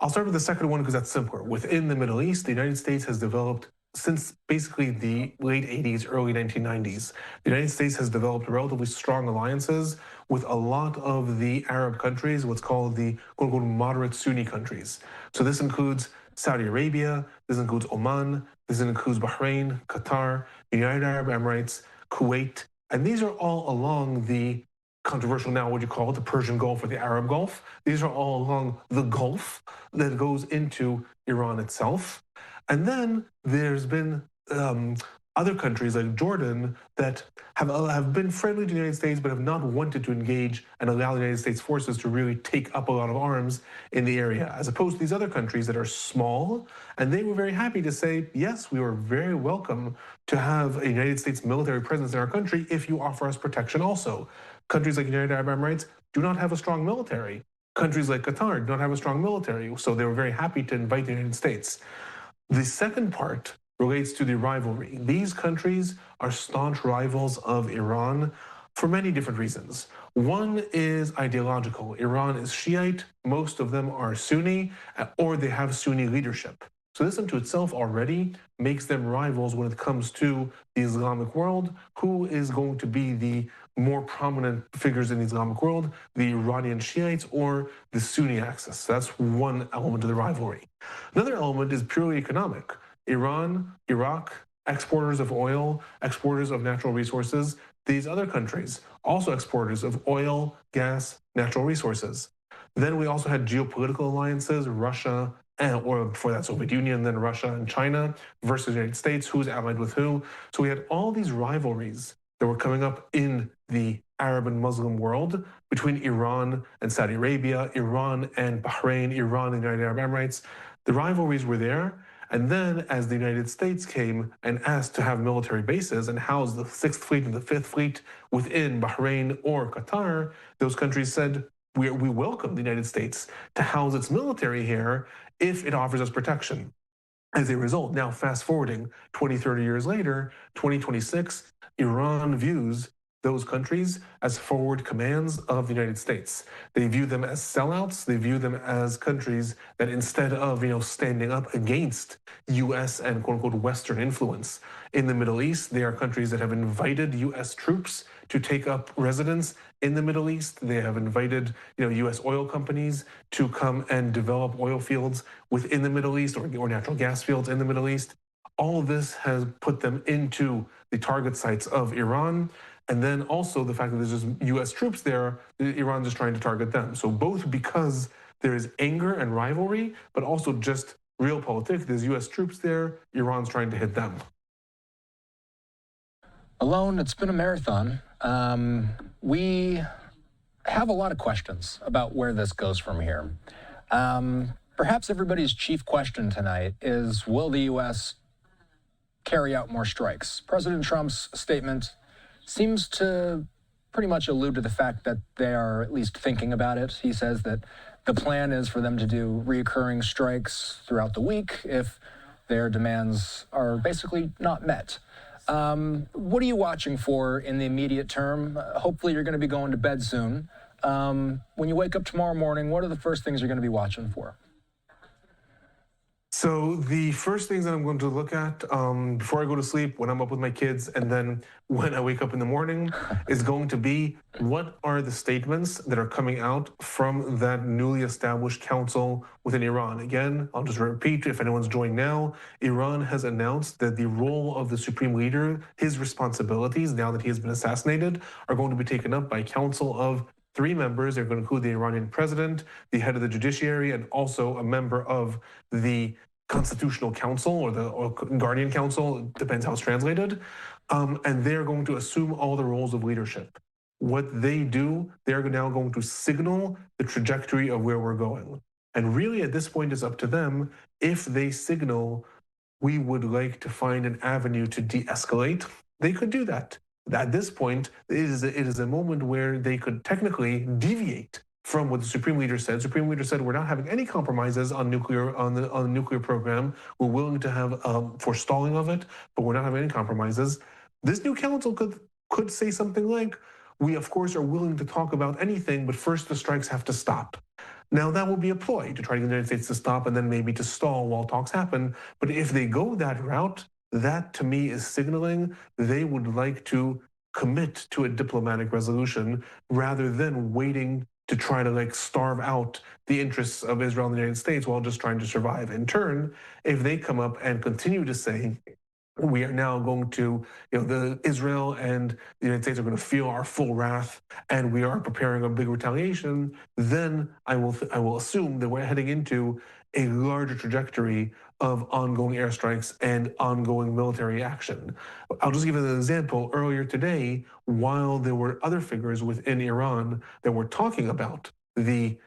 I'll start with the second one because that's simpler. Within the Middle East, the United States has developed, since basically the late 80s, early 1990s, the United States has developed relatively strong alliances with a lot of the Arab countries, what's called the quote-unquote moderate Sunni countries. So this includes Saudi Arabia, this includes Oman, this includes Bahrain, Qatar, the United Arab Emirates, Kuwait, and these are all along the controversial now, what you call it, the Persian Gulf or the Arab Gulf. These are all along the Gulf that goes into Iran itself. And then there's been other countries like Jordan that have been friendly to the United States but have not wanted to engage and allow the United States forces to really take up a lot of arms in the area, as opposed to these other countries that are small. And they were very happy to say, yes, we were very welcome to have a United States military presence in our country if you offer us protection also. Countries like the United Arab Emirates do not have a strong military. Countries like Qatar do not have a strong military, so they were very happy to invite the United States. The second part relates to the rivalry. These countries are staunch rivals of Iran for many different reasons. One is ideological. Iran is Shiite, most of them are Sunni, or they have Sunni leadership. So this unto itself already makes them rivals when it comes to the Islamic world. Who is going to be the more prominent figures in the Islamic world, the Iranian Shiites or the Sunni axis? So that's one element of the rivalry. Another element is purely economic. Iran, Iraq, exporters of oil, exporters of natural resources. These other countries, also exporters of oil, gas, natural resources. Then we also had geopolitical alliances, Russia, or before that Soviet Union, then Russia and China versus the United States, who's allied with who. So we had all these rivalries that were coming up in the Arab and Muslim world between Iran and Saudi Arabia, Iran and Bahrain, Iran and the United Arab Emirates. The rivalries were there. And then as the United States came and asked to have military bases and house the 6th Fleet and the 5th Fleet within Bahrain or Qatar, those countries said, we welcome the United States to house its military here if it offers us protection. As a result, now fast forwarding 20, 30 years later, 2026, Iran views those countries as forward commands of the United States. They view them as sellouts. They view them as countries that instead of standing up against US and quote unquote Western influence in the Middle East, they are countries that have invited US troops to take up residence in the Middle East. They have invited US oil companies to come and develop oil fields within the Middle East or natural gas fields in the Middle East. All of this has put them into the target sites of Iran. And then also the fact that there's just US troops there, Iran's just trying to target them. So both because there is anger and rivalry, but also just realpolitik, there's US troops there, Iran's trying to hit them. Alon, it's been a marathon. We have a lot of questions about where this goes from here. Perhaps everybody's chief question tonight is, will the US carry out more strikes? President Trump's statement seems to pretty much allude to the fact that they are at least thinking about it. He says that the plan is for them to do reoccurring strikes throughout the week if their demands are basically not met. What are you watching for in the immediate term? Hopefully you're going to be going to bed soon. When you wake up tomorrow morning, what are the first things you're going to be watching for? So the first things that I'm going to look at before I go to sleep, when I'm up with my kids, and then when I wake up in the morning, is going to be what are the statements that are coming out from that newly established council within Iran. Again, I'll just repeat if anyone's joined now, Iran has announced that the role of the supreme leader, his responsibilities now that he has been assassinated, are going to be taken up by a council of 3 members. They're going to include the Iranian president, the head of the judiciary, and also a member of the Constitutional Council or the Guardian Council, depends how it's translated. And they're going to assume all the roles of leadership. What they do, they're now going to signal the trajectory of where we're going. And really at this point, it's up to them. If they signal, we would like to find an avenue to de-escalate, they could do that. At this point, it is a moment where they could technically deviate from what the Supreme Leader said. Supreme Leader said, we're not having any compromises on nuclear on the nuclear program. We're willing to have forestalling of it, but we're not having any compromises. This new council could say something like, we of course are willing to talk about anything, but first the strikes have to stop. Now that will be a ploy to try to get the United States to stop and then maybe to stall while talks happen. But if they go that route, that to me is signaling they would like to commit to a diplomatic resolution rather than waiting to try to starve out the interests of Israel and the United States while just trying to survive. In turn, if they come up and continue to say, we are now going to, the Israel and the United States are going to feel our full wrath, and we are preparing a big retaliation, then I will assume that we're heading into a larger trajectory of ongoing airstrikes and ongoing military action. I'll just give you an example. Earlier today, while there were other figures within Iran that were talking about the,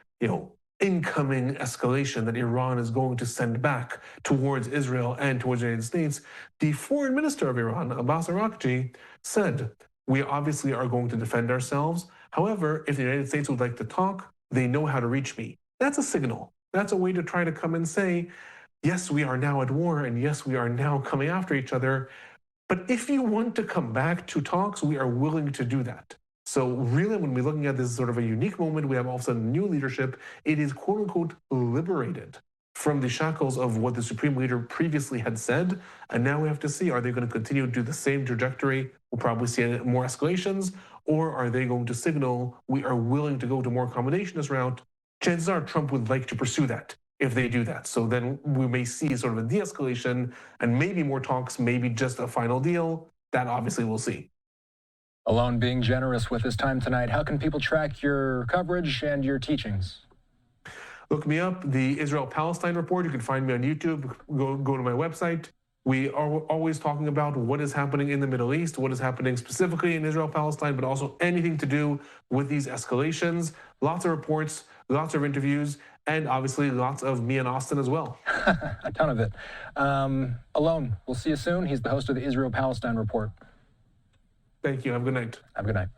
incoming escalation that Iran is going to send back towards Israel and towards the United States, the foreign minister of Iran, Abbas Araghchi, said, we obviously are going to defend ourselves. However, if the United States would like to talk, they know how to reach me. That's a signal. That's a way to try to come and say, yes, we are now at war, and yes, we are now coming after each other. But if you want to come back to talks, we are willing to do that. So really, when we're looking at this sort of a unique moment, we have all of a sudden new leadership. It is quote unquote liberated from the shackles of what the Supreme Leader previously had said. And now we have to see, are they going to continue to do the same trajectory? We'll probably see more escalations, or are they going to signal we are willing to go to more accommodationist route? Chances are Trump would like to pursue that if they do that. So then we may see sort of a de-escalation and maybe more talks, maybe just a final deal. That obviously we'll see. Alon being generous with his time tonight, how can people track your coverage and your teachings? Look me up, the Israel-Palestine report. You can find me on YouTube. Go to my website. We are always talking about what is happening in the Middle East, what is happening specifically in Israel-Palestine, but also anything to do with these escalations. Lots of reports, lots of interviews, and obviously lots of me and Austin as well. A ton of it. Alon, we'll see you soon. He's the host of the Israel-Palestine Report. Thank you. Have a good night. Have a good night.